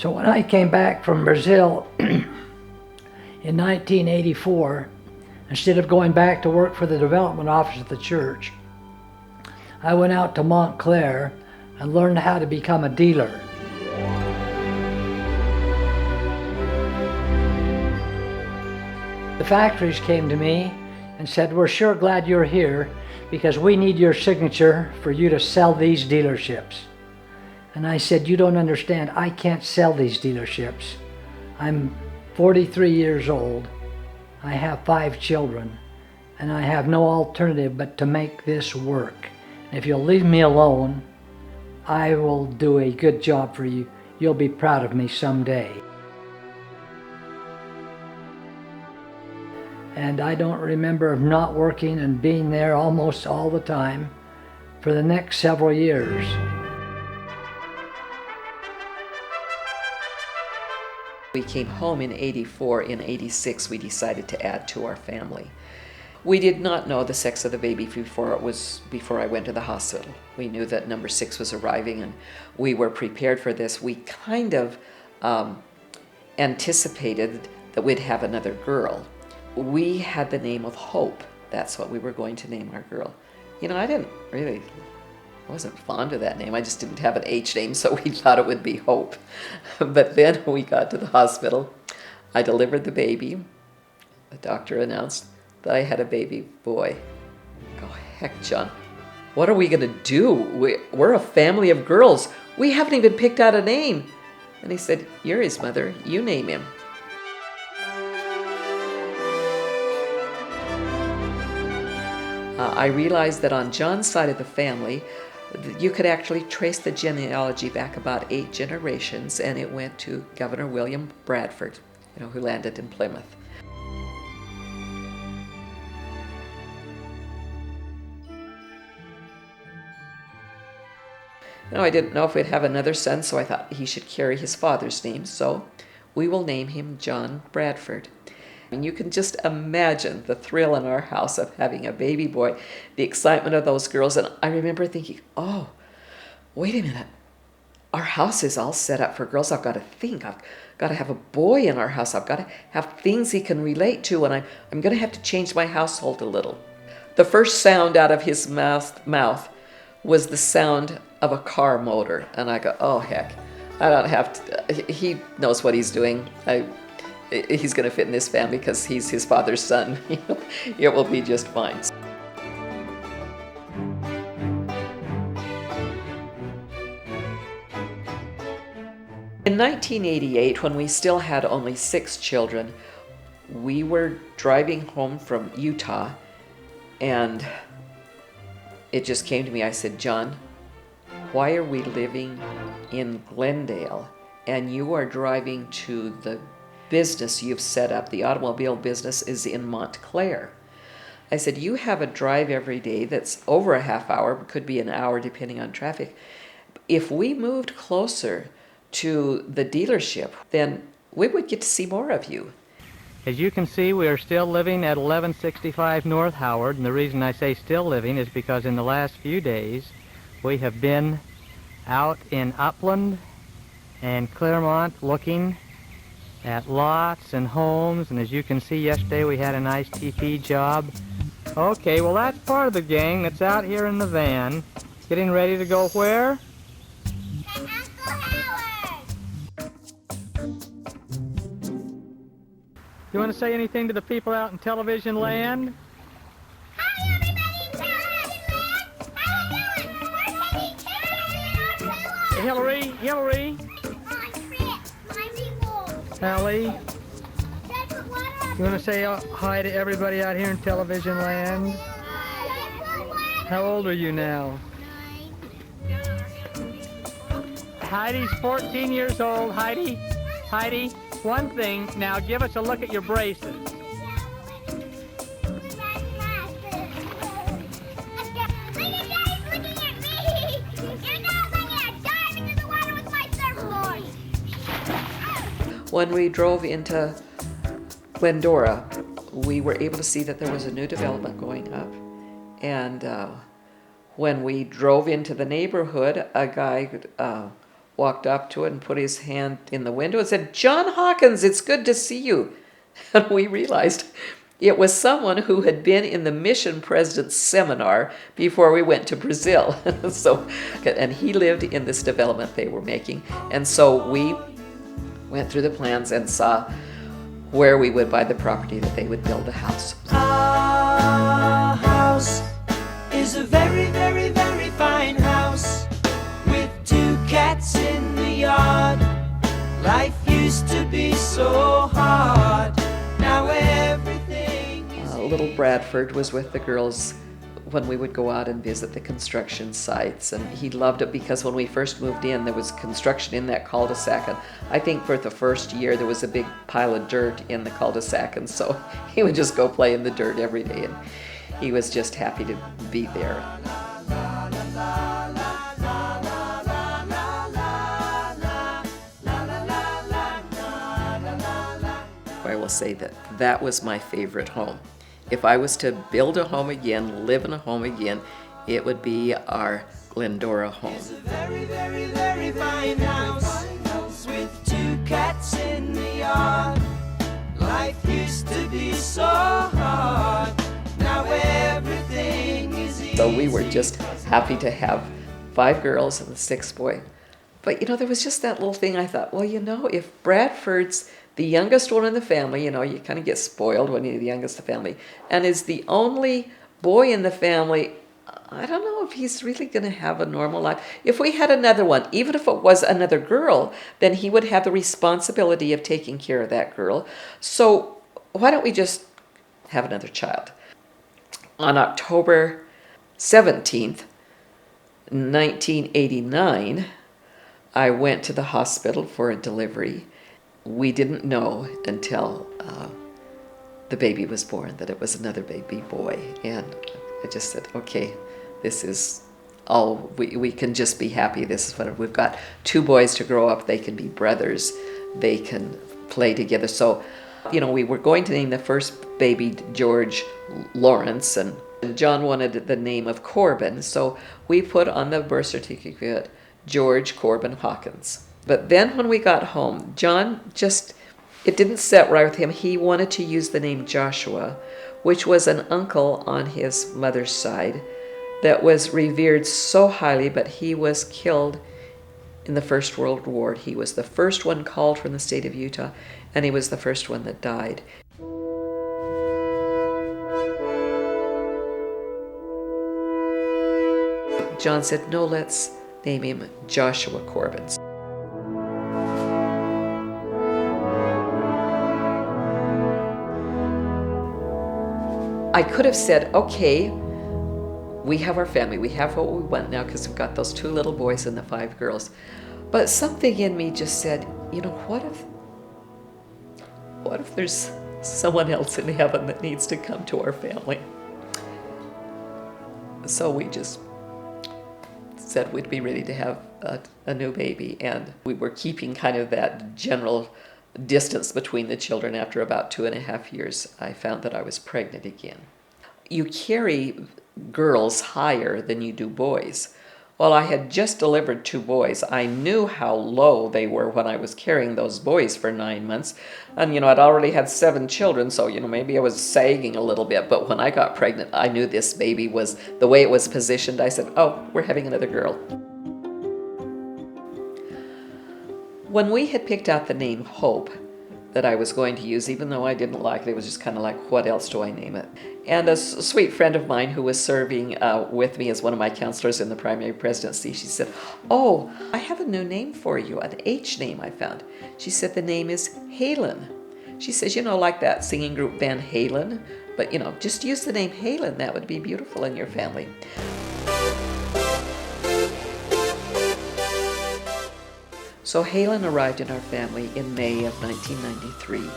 So when I came back from Brazil in 1984, instead of going back to work for the development office of the church, I went out to Montclair and learned how to become a dealer. The factories came to me and said, "We're sure glad you're here because we need your signature for you to sell these dealerships." And I said, "You don't understand, I can't sell these dealerships. I'm 43 years old, I have 5 children, and I have no alternative but to make this work. And if you'll leave me alone, I will do a good job for you. You'll be proud of me someday." And I don't remember not working and being there almost all the time for the next several years. We came home in '84. In '86, we decided to add to our family. We did not know the sex of the baby before I went to the hospital. We knew that number 6 was arriving, and we were prepared for this. We kind of anticipated that we'd have another girl. We had the name of Hope. That's what we were going to name our girl. You know, I wasn't fond of that name. I just didn't have an H name, so we thought it would be Hope. But then when we got to the hospital, I delivered the baby. The doctor announced that I had a baby boy. Oh, heck, John, what are we going to do? We're a family of girls. We haven't even picked out a name. And he said, "You're his mother. You name him." I realized that on John's side of the family, you could actually trace the genealogy back about 8 generations, and it went to Governor William Bradford, who landed in Plymouth. I didn't know if we'd have another son, so I thought he should carry his father's name, so we will name him John Bradford. And you can just imagine the thrill in our house of having a baby boy, the excitement of those girls. And I remember thinking, oh, wait a minute. Our house is all set up for girls. I've got to have a boy in our house. I've got to have things he can relate to, and I'm going to have to change my household a little. The first sound out of his mouth was the sound of a car motor. And I go, oh, heck, I don't have to. He knows what he's doing. He's going to fit in this family because he's his father's son. It will be just fine. In 1988, when we still had only 6 children, we were driving home from Utah, and it just came to me. I said, "John, why are we living in Glendale and you are driving to the business you've set up? The automobile business is in Montclair." I said, "You have a drive every day that's over a half hour, could be an hour depending on traffic. If we moved closer to the dealership, then we would get to see more of you." As you can see, we are still living at 1165 North Howard, and the reason I say still living is because in the last few days we have been out in Upland and Claremont looking at lots and homes, and as you can see, yesterday we had a nice TP job. Okay, well, that's part of the gang that's out here in the van, getting ready to go where? To Uncle Howard! You want to say anything to the people out in television land? Hi, everybody in television land! How you doing? We're taking care of you. Hillary, Hi, Chris. My people. Allie, Dad, put water on you want to say hi to everybody out here in television land? How old are you now? 9. Heidi's 14 years old. Heidi, one thing, now give us a look at your braces. When we drove into Glendora, we were able to see that there was a new development going up. And when we drove into the neighborhood, a guy walked up to it and put his hand in the window and said, "John Hawkins, it's good to see you." And we realized it was someone who had been in the mission president's seminar before we went to Brazil. And he lived in this development they were making. And so we went through the plans and saw where we would buy the property that they would build a house. Our house is a very, very, very fine house with 2 cats in the yard. Life used to be so hard. Now everything is Little Bradford was with the girls when we would go out and visit the construction sites, and he loved it because when we first moved in, there was construction in that cul-de-sac, and I think for the first year there was a big pile of dirt in the cul-de-sac, and so he would just go play in the dirt every day, and he was just happy to be there. I will say that that was my favorite home. If I was to build a home again, live in a home again, it would be our Glendora home. It's a very, very, very fine house with 2 cats in the yard. Life used to be so hard. Now everything is easy. So we were just happy to have 5 girls and the 6th boy. But there was just that little thing I thought, well, if Bradford's the youngest one in the family, you kind of get spoiled when you're the youngest of the family, and is the only boy in the family, I don't know if he's really going to have a normal life. If we had another one, even if it was another girl, then he would have the responsibility of taking care of that girl. So why don't we just have another child? On October 17th, 1989, I went to the hospital for a delivery. We didn't know until the baby was born that it was another baby boy. And I just said, okay, this is all, we can just be happy. This is what we've got. 2 boys to grow up. They can be brothers. They can play together. So, we were going to name the first baby George Lawrence, and John wanted the name of Corbin. So we put on the birth certificate George Corbin Hawkins. But then when we got home, John it didn't set right with him. He wanted to use the name Joshua, which was an uncle on his mother's side that was revered so highly, but he was killed in the First World War. He was the first one called from the state of Utah, and he was the first one that died. John said, no, let's name him Joshua Corbin. I could have said, okay, we have our family, we have what we want now because we've got those 2 little boys and the 5 girls. But something in me just said, what if there's someone else in heaven that needs to come to our family? So we just said we'd be ready to have a new baby, and we were keeping kind of that general distance between the children. After about 2.5 years, I found that I was pregnant again. You carry girls higher than you do boys. Well, I had just delivered 2 boys. I knew how low they were when I was carrying those boys for 9 months. And, I'd already had 7 children, so, maybe I was sagging a little bit. But when I got pregnant, I knew this baby was, the way it was positioned, I said, oh, we're having another girl. When we had picked out the name Hope that I was going to use, even though I didn't like it, it was just kind of like, what else do I name it? And a sweet friend of mine who was serving with me as one of my counselors in the primary presidency, she said, oh, I have a new name for you, an H name I found. She said, the name is Halen. She says, like that singing group Van Halen, but just use the name Halen. That would be beautiful in your family. So Halen arrived in our family in May of 1993.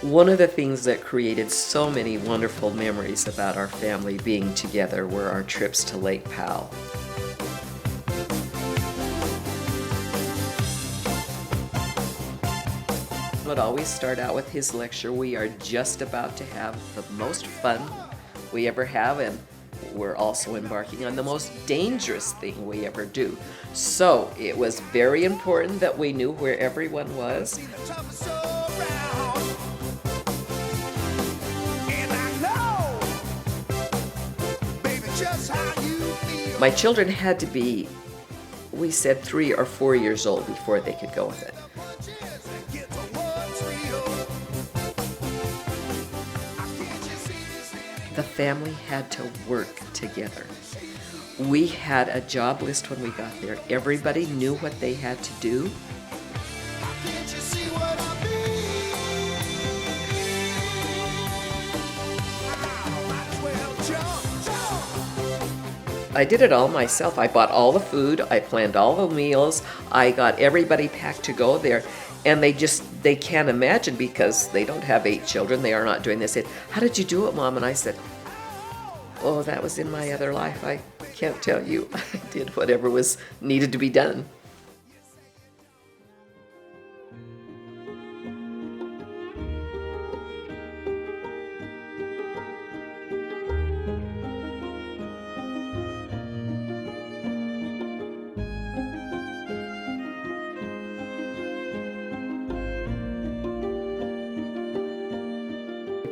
One of the things that created so many wonderful memories about our family being together were our trips to Lake Powell. I would always start out with his lecture, we are just about to have the most fun we ever have, and we were keeping kind of that general distance between the children. After about 2.5 years, I found that I was pregnant again. You carry girls higher than you do boys. I knew how low they were when I was carrying those boys for 9 months. And, I knew how they were positioned. I said, okay, we have what we want now because we've got those 2 little boys and the 5 girls. But something in me just said, what if there's someone else in heaven that needs to come to our family? So we just said, okay, we're also embarking on the most dangerous thing we ever do. So it was very important that we knew where everyone was. My children had to be, we said, 3 or 4 years old before they could go with it. The family had to work together. We had a job list when we got there. Everybody knew what they had to do. I did it all myself. I bought all the food, I planned all the meals, I got everybody packed to go there. And they can't imagine, because they don't have 8 children, they are not doing this. They said, "How did you do it, Mom?" And I said, "Oh, that was in my other life. I can't tell you." I did whatever was needed to be done.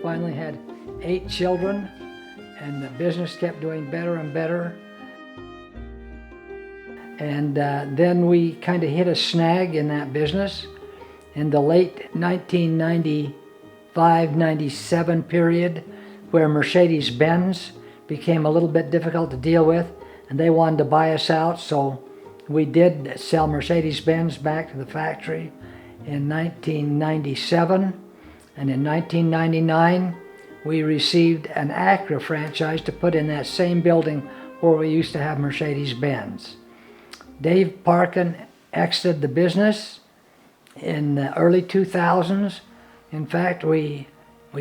Finally had 8 children, and the business kept doing better and better. And then we kind of hit a snag in that business. In the late 1995-97 period, where Mercedes-Benz became a little bit difficult to deal with, and they wanted to buy us out, so we did sell Mercedes-Benz back to the factory in 1997. And in 1999, we received an Acura franchise to put in that same building where we used to have Mercedes-Benz. Dave Parkin exited the business in the early 2000s. In fact, we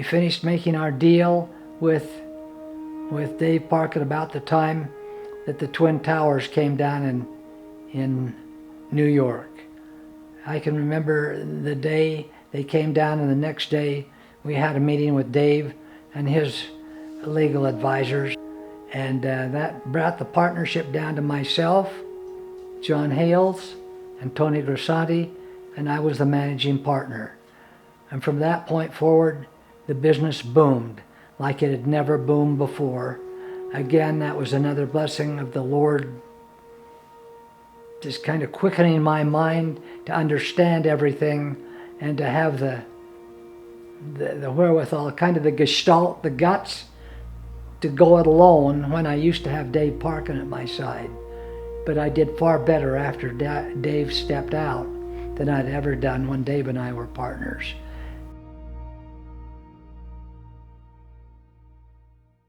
finished making our deal with Dave Parkin about the time that the Twin Towers came down in New York. I can remember the day they came down, and the next day we had a meeting with Dave and his legal advisors, and that brought the partnership down to myself, John Hales, and Tony Grassanti, and I was the managing partner. And from that point forward, the business boomed like it had never boomed before. Again, that was another blessing of the Lord, just kind of quickening my mind to understand everything and to have the wherewithal, kind of the gestalt, the guts to go it alone when I used to have Dave Parkin at my side. But I did far better after Dave stepped out than I'd ever done when Dave and I were partners.